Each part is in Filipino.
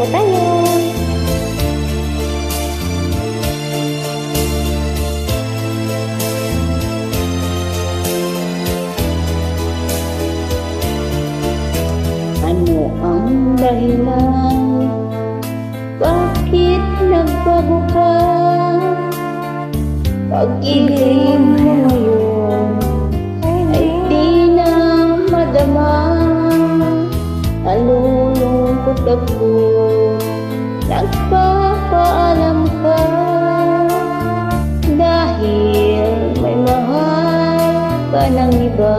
po tayo. Ano ang dahilan? Bakit nagbago ka? Pag-ibig mo ngayon ay di na madama. Nalulungkot ako, nagpapaalam ka, dahil may mahal ka ng iba.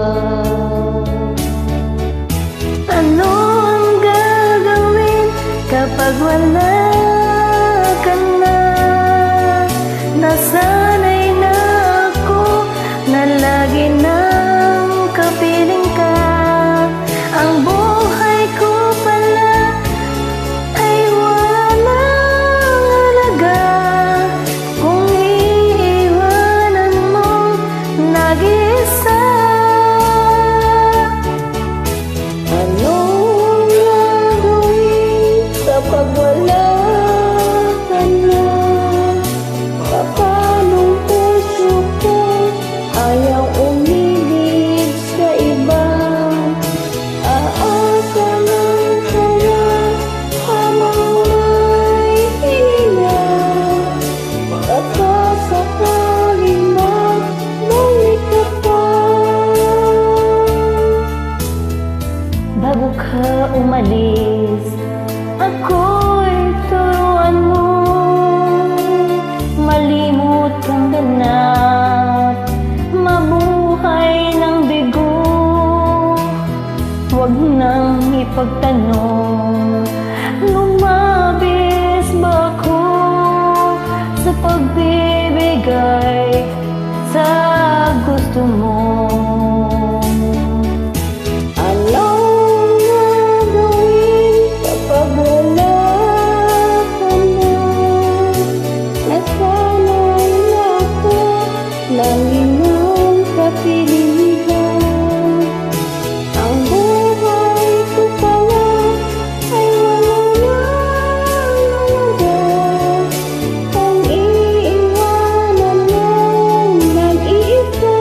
Ano ang gagawin kapag wala ka na? Nasanay na ako na lagi nang kapiling ka. Ang buhay ko pala ay wala nang halaga kung iiwanan mo nag-iisa. Anong gagawin kapag wala ka na? Papanong puso ko ayaw umibig sa iba? Aasa lang kaya habang may hininga? Baka sakaling magbalik ka pa. Bago ka umalis, ako'y turuan mo malimot kang ganap, mabuhay ng bigo. Huwag nang ipagtanong, lumabis ba ako sa pagbibigay sa gusto mo? Anong gagawin kapag wala ka na? Nasanay na ako lagi ng kapilihan. Ang buhay ko pala ay wala nang halaga kung iiwanan mo nag-iisa.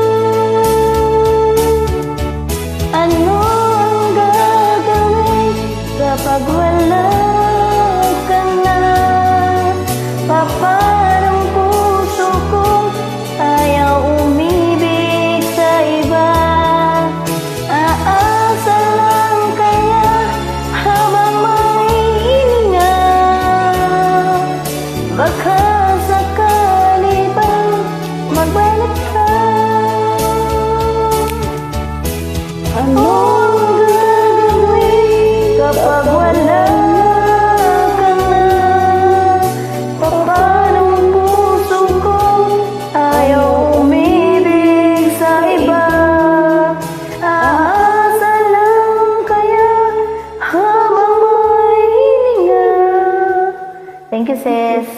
Ano ang gagawin kapag wala ka na? Paparang puso ko ayaw umibig sa iba. Aasa lang kaya habang may hininga? Baka sakali bang magbalik ka? Anong gagawin kapag wala ka na? Papanong puso ko ayaw umibig sa iba? Aasa lang kaya habang may hininga? Thank you, sis.